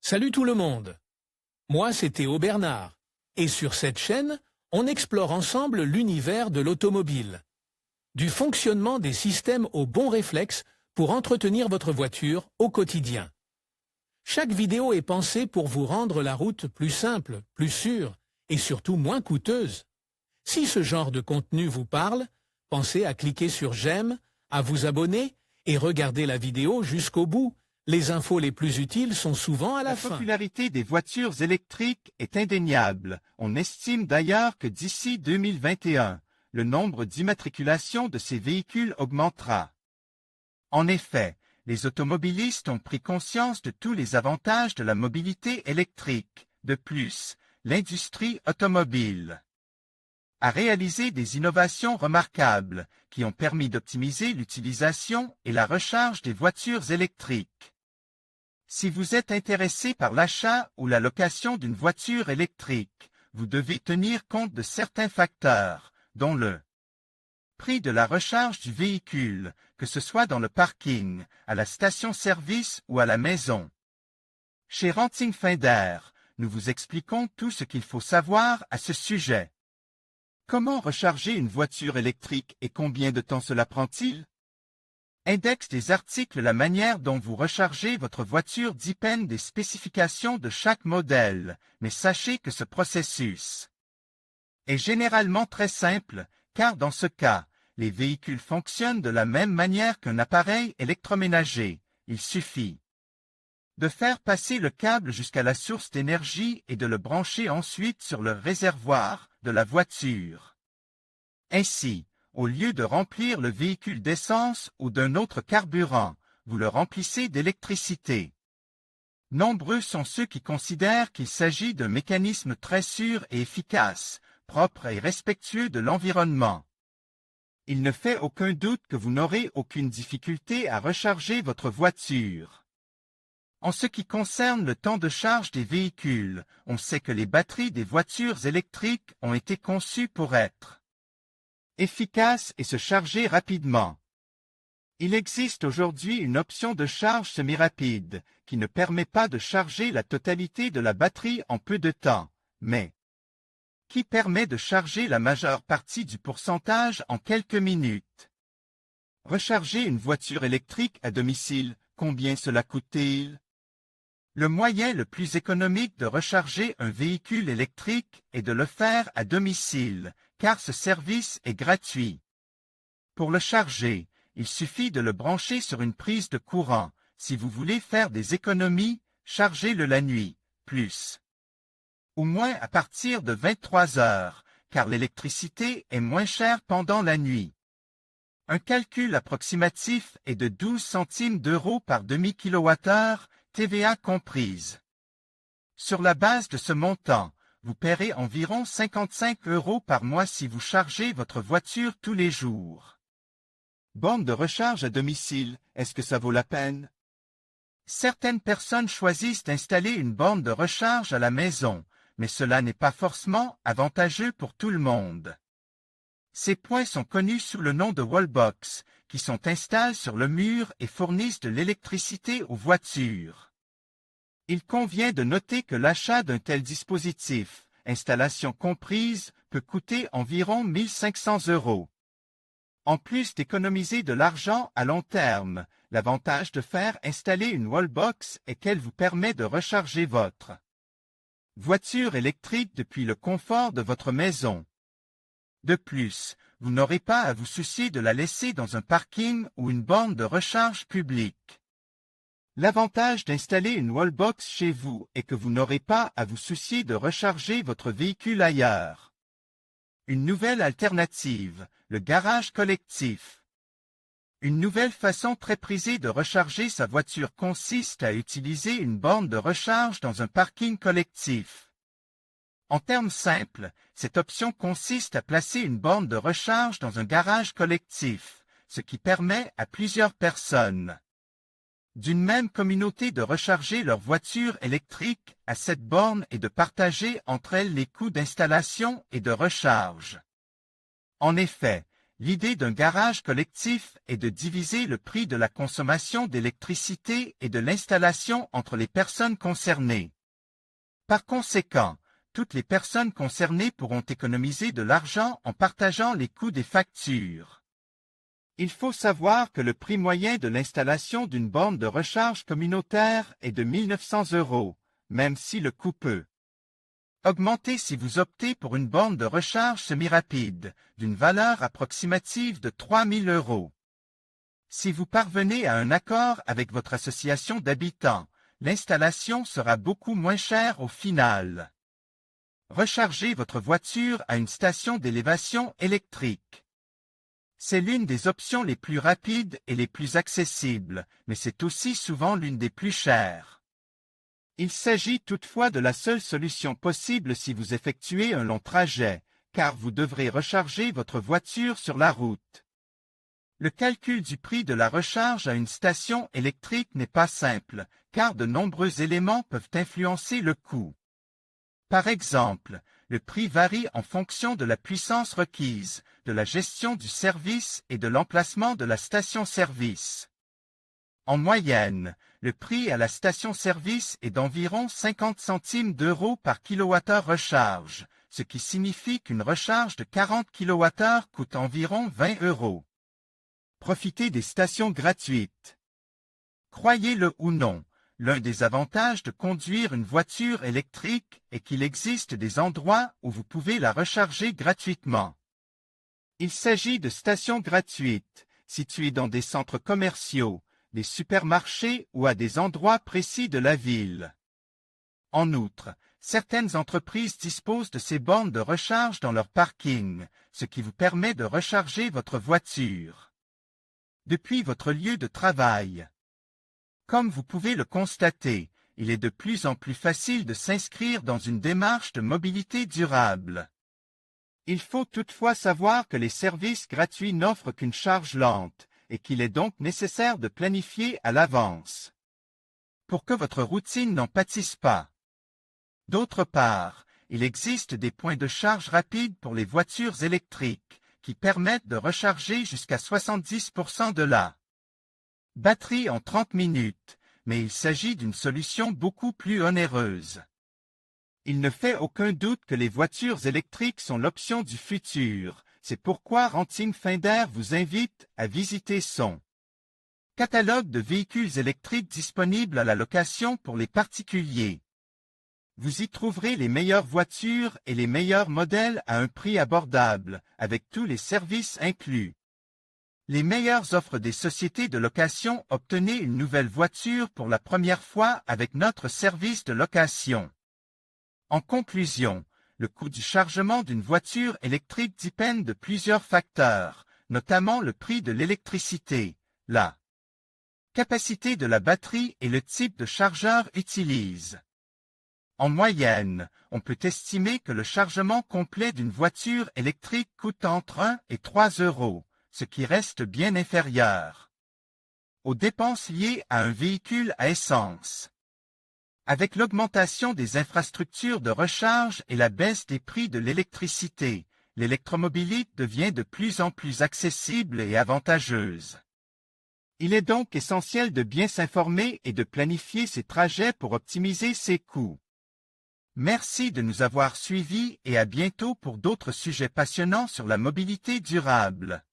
Salut tout le monde. Moi, c'est Théo Bernard. Et sur cette chaîne, on explore ensemble l'univers de l'automobile. Du fonctionnement des systèmes aux bons réflexes pour entretenir votre voiture au quotidien. Chaque vidéo est pensée pour vous rendre la route plus simple, plus sûre et surtout moins coûteuse. Si ce genre de contenu vous parle, pensez à cliquer sur j'aime, à vous abonner et regarder la vidéo jusqu'au bout. Les infos les plus utiles sont souvent à la fin. La popularité des voitures électriques est indéniable. On estime d'ailleurs que d'ici 2021, le nombre d'immatriculations de ces véhicules augmentera. En effet, les automobilistes ont pris conscience de tous les avantages de la mobilité électrique. De plus, l'industrie automobile a réalisé des innovations remarquables qui ont permis d'optimiser l'utilisation et la recharge des voitures électriques. Si vous êtes intéressé par l'achat ou la location d'une voiture électrique, vous devez tenir compte de certains facteurs, dont le prix de la recharge du véhicule, que ce soit dans le parking, à la station-service ou à la maison. Chez Renting Finder, nous vous expliquons tout ce qu'il faut savoir à ce sujet. Comment recharger une voiture électrique et combien de temps cela prend-il? Index des articles. La manière dont vous rechargez votre voiture dépend des spécifications de chaque modèle, mais sachez que ce processus est généralement très simple, car dans ce cas, les véhicules fonctionnent de la même manière qu'un appareil électroménager. Il suffit de faire passer le câble jusqu'à la source d'énergie et de le brancher ensuite sur le réservoir de la voiture. Ainsi, au lieu de remplir le véhicule d'essence ou d'un autre carburant, vous le remplissez d'électricité. Nombreux sont ceux qui considèrent qu'il s'agit d'un mécanisme très sûr et efficace, propre et respectueux de l'environnement. Il ne fait aucun doute que vous n'aurez aucune difficulté à recharger votre voiture. En ce qui concerne le temps de charge des véhicules, on sait que les batteries des voitures électriques ont été conçues pour être efficaces et se charger rapidement. Il existe aujourd'hui une option de charge semi-rapide qui ne permet pas de charger la totalité de la batterie en peu de temps, mais qui permet de charger la majeure partie du pourcentage en quelques minutes. Recharger une voiture électrique à domicile, combien cela coûte-t-il? Le moyen le plus économique de recharger un véhicule électrique est de le faire à domicile, car ce service est gratuit. Pour le charger, il suffit de le brancher sur une prise de courant. Si vous voulez faire des économies, chargez-le la nuit, plus ou moins à partir de 23 heures, car l'électricité est moins chère pendant la nuit. Un calcul approximatif est de 12 centimes d'euros par demi-kilowattheure, TVA comprise. Sur la base de ce montant, vous paierez environ 55 € par mois si vous chargez votre voiture tous les jours. Borne de recharge à domicile, est-ce que ça vaut la peine? Certaines personnes choisissent d'installer une borne de recharge à la maison, mais cela n'est pas forcément avantageux pour tout le monde. Ces points sont connus sous le nom de wallbox, qui sont installés sur le mur et fournissent de l'électricité aux voitures. Il convient de noter que l'achat d'un tel dispositif, installation comprise, peut coûter environ 1 500 €. En plus d'économiser de l'argent à long terme, l'avantage de faire installer une wallbox est qu'elle vous permet de recharger votre voiture électrique depuis le confort de votre maison. De plus, vous n'aurez pas à vous soucier de la laisser dans un parking ou une borne de recharge publique. L'avantage d'installer une wallbox chez vous est que vous n'aurez pas à vous soucier de recharger votre véhicule ailleurs. Une nouvelle alternative, le garage collectif. Une nouvelle façon très prisée de recharger sa voiture consiste à utiliser une borne de recharge dans un parking collectif. En termes simples, cette option consiste à placer une borne de recharge dans un garage collectif, ce qui permet à plusieurs personnes d'une même communauté de recharger leur voiture électrique à cette borne et de partager entre elles les coûts d'installation et de recharge. En effet, L'idée d'un garage collectif est de diviser le prix de la consommation d'électricité et de l'installation entre les personnes concernées. Par conséquent, toutes les personnes concernées pourront économiser de l'argent en partageant les coûts des factures. Il faut savoir que le prix moyen de l'installation d'une borne de recharge communautaire est de 1 900 €, même si le coût peut augmenter si vous optez pour une borne de recharge semi-rapide, d'une valeur approximative de 3 000 €. Si vous parvenez à un accord avec votre association d'habitants, l'installation sera beaucoup moins chère au final. Rechargez votre voiture à une station d'élévation électrique. C'est l'une des options les plus rapides et les plus accessibles, mais c'est aussi souvent l'une des plus chères. Il s'agit toutefois de la seule solution possible si vous effectuez un long trajet, car vous devrez recharger votre voiture sur la route. Le calcul du prix de la recharge à une station électrique n'est pas simple, car de nombreux éléments peuvent influencer le coût. Par exemple, le prix varie en fonction de la puissance requise, de la gestion du service et de l'emplacement de la station-service. En moyenne, le prix à la station-service est d'environ 50 centimes d'euros par kilowattheure recharge, ce qui signifie qu'une recharge de 40 kWh coûte environ 20 €. Profitez des stations gratuites. Croyez-le ou non, l'un des avantages de conduire une voiture électrique est qu'il existe des endroits où vous pouvez la recharger gratuitement. Il s'agit de stations gratuites, situées dans des centres commerciaux, des supermarchés ou à des endroits précis de la ville. En outre, certaines entreprises disposent de ces bornes de recharge dans leur parking, ce qui vous permet de recharger votre voiture depuis votre lieu de travail. Comme vous pouvez le constater, il est de plus en plus facile de s'inscrire dans une démarche de mobilité durable. Il faut toutefois savoir que les services gratuits n'offrent qu'une charge lente, et qu'il est donc nécessaire de planifier à l'avance pour que votre routine n'en pâtisse pas. D'autre part, il existe des points de charge rapide pour les voitures électriques qui permettent de recharger jusqu'à 70% de la batterie en 30 minutes, mais il s'agit d'une solution beaucoup plus onéreuse. Il ne fait aucun doute que les voitures électriques sont l'option du futur. C'est pourquoi Renting Finder vous invite à visiter son catalogue de véhicules électriques disponibles à la location pour les particuliers. Vous y trouverez les meilleures voitures et les meilleurs modèles à un prix abordable, avec tous les services inclus. Les meilleures offres des sociétés de location. Obtenez une nouvelle voiture pour la première fois avec notre service de location. En conclusion, le coût du chargement d'une voiture électrique dépend de plusieurs facteurs, notamment le prix de l'électricité, la capacité de la batterie et le type de chargeur utilisé. En moyenne, on peut estimer que le chargement complet d'une voiture électrique coûte entre 1 et 3 €, ce qui reste bien inférieur aux dépenses liées à un véhicule à essence. Avec l'augmentation des infrastructures de recharge et la baisse des prix de l'électricité, l'électromobilité devient de plus en plus accessible et avantageuse. Il est donc essentiel de bien s'informer et de planifier ses trajets pour optimiser ses coûts. Merci de nous avoir suivis et à bientôt pour d'autres sujets passionnants sur la mobilité durable.